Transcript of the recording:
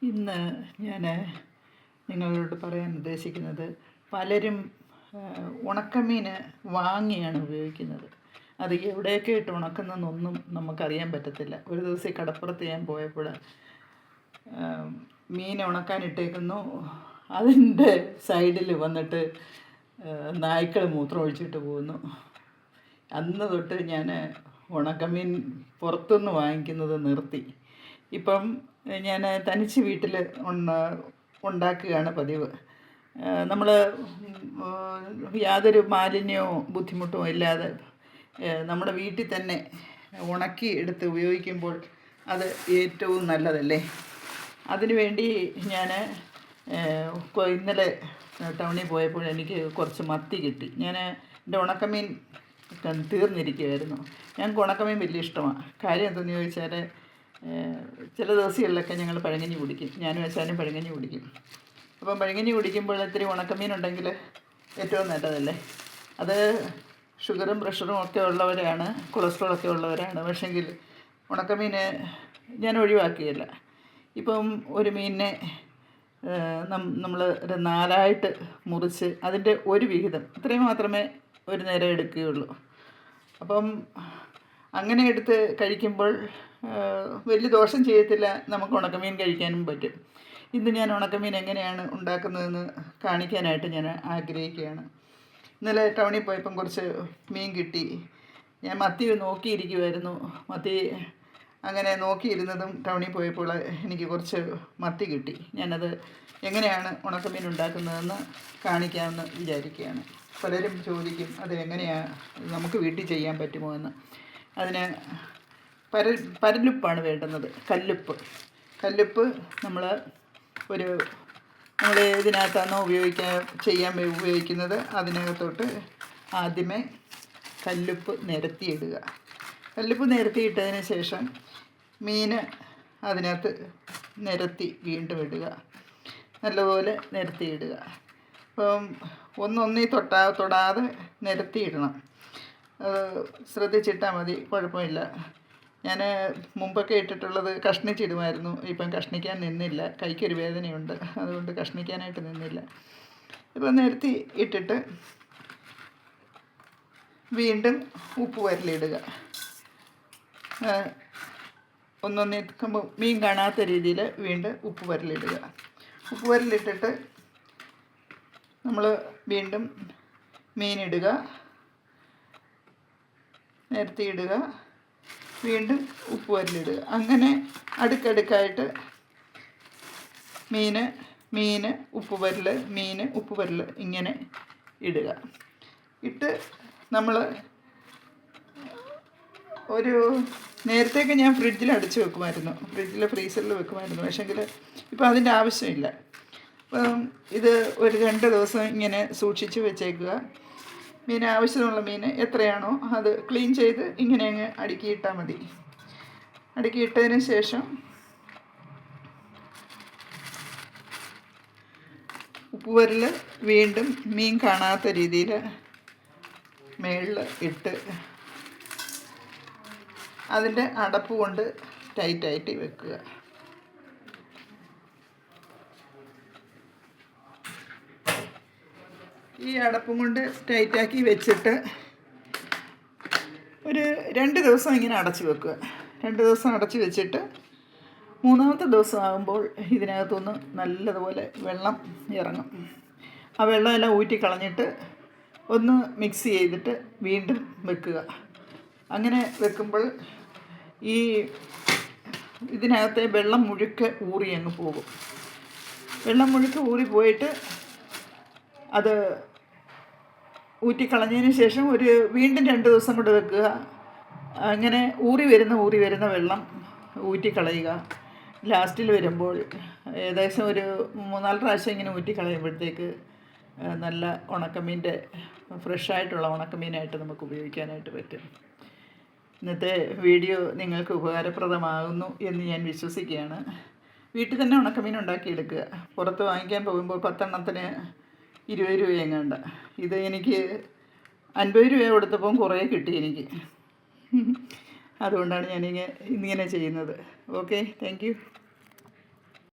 ഇന്ന് ഞാൻ നിങ്ങളോട് പറയാൻ ഉദ്ദേശിക്കുന്നത്, പലരും ഉണക്കമീൻ വാങ്ങിയാണ് ഉപയോഗിക്കുന്നത്. അത് എവിടെയൊക്കെ ഇട്ട് ഉണക്കുന്നതെന്നൊന്നും നമുക്കറിയാൻ പറ്റത്തില്ല. ഒരു ദിവസം ഈ കടപ്പുറത്ത് ഞാൻ പോയപ്പോൾ മീൻ ഉണക്കാനിട്ടേക്കുന്നു, അതിൻ്റെ സൈഡിൽ വന്നിട്ട് നായ്ക്കൾ മൂത്രം ഒഴിച്ചിട്ട് പോകുന്നു. അന്ന് തൊട്ട് ഞാൻ ഉണക്കമീൻ പുറത്തുനിന്ന് വാങ്ങിക്കുന്നത് നിർത്തി. ഇപ്പം ഞാൻ തനിച്ച് വീട്ടിൽ ഉണ്ടാക്കുകയാണ് പതിവ്. നമ്മൾ യാതൊരു മാലിന്യവും ബുദ്ധിമുട്ടും ഇല്ലാതെ നമ്മുടെ വീട്ടിൽ തന്നെ ഉണക്കി എടുത്ത് ഉപയോഗിക്കുമ്പോൾ അത് ഏറ്റവും നല്ലതല്ലേ. അതിനുവേണ്ടി ഞാൻ ഇന്നലെ ടൗണിൽ പോയപ്പോൾ എനിക്ക് കുറച്ച് മത്തി കിട്ടി. എൻ്റെ ഉണക്കമീൻ തീർന്നിരിക്കുമായിരുന്നു. ഞങ്ങൾക്ക് ഉണക്കമീൻ വലിയ ഇഷ്ടമാണ്. കാര്യം എന്തെന്ന് ചോദിച്ചാൽ, ചില ദിവസങ്ങളിലൊക്കെ ഞങ്ങൾ പഴങ്കഞ്ഞി കുടിക്കും. ഞാനും വെച്ചാലും പഴങ്കഞ്ഞി കുടിക്കും. അപ്പം പഴങ്കഞ്ഞി കുടിക്കുമ്പോൾ ഇത്തിരി ഉണക്കമീൻ ഉണ്ടെങ്കിൽ ഏറ്റവും നല്ലതല്ലേ. അത് ഷുഗറും പ്രഷറും ഒക്കെ ഉള്ളവരാണ്, കൊളസ്ട്രോളൊക്കെ ഉള്ളവരാണ്. പക്ഷെങ്കിൽ ഉണക്കമീൻ ഞാൻ ഒഴിവാക്കിയില്ല. ഇപ്പം ഒരു മീനിനെ നമ്മൾ ഒരു 4ആയിട്ട് മുറിച്ച് അതിൻ്റെ ഒരു വിഹിതം ഇത്രയും മാത്രമേ ഒരു നേരം എടുക്കുകയുള്ളൂ. അപ്പം അങ്ങനെ എടുത്ത് കഴിക്കുമ്പോൾ വലിയ ദോഷം ചെയ്യത്തില്ല. നമുക്ക് ഉണക്കമീൻ കഴിക്കാനും പറ്റും. ഇന്ന് ഞാൻ ഉണക്കമീൻ എങ്ങനെയാണ് ഉണ്ടാക്കുന്നതെന്ന് കാണിക്കാനായിട്ട് ഞാൻ ആഗ്രഹിക്കുകയാണ്. ഇന്നലെ ടൗണിൽ പോയപ്പം കുറച്ച് മീൻ കിട്ടി. ഞാൻ മത്തി നോക്കിയിരിക്കുമായിരുന്നു. മത്തി അങ്ങനെ നോക്കിയിരുന്നതും ടൗണിൽ പോയപ്പോൾ എനിക്ക് കുറച്ച് മത്തി കിട്ടി. ഞാനത് എങ്ങനെയാണ് ഉണക്കമീൻ ഉണ്ടാക്കുന്നതെന്ന് കാണിക്കാമെന്ന് വിചാരിക്കുകയാണ്. പലരും ചോദിക്കും, അത് എങ്ങനെയാണ് നമുക്ക് വീട്ടിൽ ചെയ്യാൻ പറ്റുമോ എന്ന്. അതിന് പരലുപ്പാണ് വേണ്ടുന്നത്. കല്ലുപ്പ് നമ്മൾ ഇതിനകത്താണോ ഉപയോഗിക്കുന്നത് അതിനകത്തോട്ട് ആദ്യമേ കല്ലുപ്പ് നിരത്തിയിടുക. കല്ലുപ്പ് നിരത്തിയിട്ടതിന് ശേഷം മീൻ അതിനകത്ത് നിരത്തി വീണ്ടും ഇടുക. നല്ലപോലെ നിരത്തിയിടുക. അപ്പം ഒന്നൊന്നീ തൊടാതെ നിരത്തിയിടണം. ശ്രദ്ധിച്ചിട്ടാൽ മതി, കുഴപ്പമില്ല. ഞാൻ മുമ്പൊക്കെ ഇട്ടിട്ടുള്ളത് കഷ്ണിച്ചിടുമായിരുന്നു. ഇപ്പം കഷ്ണിക്കാൻ നിന്നില്ല. കൈക്കൊരു വേദനയുണ്ട്, അതുകൊണ്ട് കഷ്ണിക്കാനായിട്ട് നിന്നില്ല. ഇപ്പം നിരത്തി ഇട്ടിട്ട് വീണ്ടും ഉപ്പ് വരലിടുക. ഒന്നൊന്നിക്കുമ്പോൾ മീൻ കാണാത്ത രീതിയിൽ വീണ്ടും ഉപ്പ് വരലിടുക. ഉപ്പ് വരലിട്ടിട്ട് നമ്മൾ വീണ്ടും മീനിടുക, നിരത്തിയിടുക, വീണ്ടും ഉപ്പ് വരലിടുക. അങ്ങനെ അടുക്കടുക്കായിട്ട് മീൻ ഉപ്പ് വരൽ ഇങ്ങനെ ഇടുക. ഇട്ട് നമ്മൾ നേരത്തെയൊക്കെ ഞാൻ ഫ്രിഡ്ജിൽ അടച്ച് വെക്കുമായിരുന്നു, ഫ്രീസറിൽ വെക്കുമായിരുന്നു. പക്ഷേങ്കിൽ ഇപ്പം അതിൻ്റെ ആവശ്യമില്ല. അപ്പം ഇത് ഒരു 2 ദിവസം ഇങ്ങനെ സൂക്ഷിച്ച് വെച്ചേക്കുക. ആവശ്യമുള്ള മീൻ എത്രയാണോ അത് ക്ലീൻ ചെയ്ത് ഇങ്ങനെ അങ്ങ് അടുക്കിയിട്ടാൽ മതി. അടുക്കിയിട്ടതിന് ശേഷം ഉപ്പുവരൽ വീണ്ടും മീൻ കാണാത്ത രീതിയിൽ മേളിൽ ഇട്ട് അതിൻ്റെ അടപ്പ് കൊണ്ട് ടൈറ്റായിട്ട് വെക്കുക. ഈ അടപ്പും കൊണ്ട് ടൈറ്റാക്കി വെച്ചിട്ട് ഒരു 2 ദിവസം ഇങ്ങനെ അടച്ച് വെക്കുക. 2 ദിവസം അടച്ച് വെച്ചിട്ട് 3-ാമത്തെ ദിവസം ആകുമ്പോൾ ഇതിനകത്തുനിന്ന് നല്ലതുപോലെ വെള്ളം ഇറങ്ങും. ആ വെള്ളമെല്ലാം ഊറ്റിക്കളഞ്ഞിട്ട് ഒന്ന് മിക്സ് ചെയ്തിട്ട് വീണ്ടും വെക്കുക. അങ്ങനെ വെക്കുമ്പോൾ ഇതിനകത്തെ വെള്ളം മുഴുക്കെ ഊറി അങ്ങ് പോകും. വെള്ളം മുഴുക്കെ ഊറിപ്പോയിട്ട് അത് ഊറ്റിക്കളഞ്ഞതിന് ശേഷം വീണ്ടും 2 ദിവസം കൊണ്ട് വെക്കുക. അങ്ങനെ ഊറി വരുന്ന വെള്ളം ഊറ്റിക്കളയുക. ലാസ്റ്റിൽ വരുമ്പോൾ ഏകദേശം ഒരു 3-4 പ്രാവശ്യം ഇങ്ങനെ ഊറ്റിക്കളയുമ്പോഴത്തേക്ക് നല്ല ഉണക്കമീൻ്റെ ഫ്രഷായിട്ടുള്ള ഉണക്കമീനായിട്ട് നമുക്ക് ഉപയോഗിക്കാനായിട്ട് പറ്റും. ഇന്നത്തെ വീഡിയോ നിങ്ങൾക്ക് ഉപകാരപ്രദമാകുന്നു എന്ന് ഞാൻ വിശ്വസിക്കുകയാണ്. വീട്ടിൽ തന്നെ ഉണക്കമീൻ ഉണ്ടാക്കിയെടുക്കുക. പുറത്ത് വാങ്ങിക്കാൻ പോകുമ്പോൾ 10 എണ്ണത്തിന് 20 രൂപ എങ്ങാണ്ട്. ഇത് എനിക്ക് 50 രൂപ കൊടുത്തപ്പം കുറേ കിട്ടി എനിക്ക്. അതുകൊണ്ടാണ് ഞാനിങ്ങനെ ചെയ്യുന്നത്. Okay, thank you.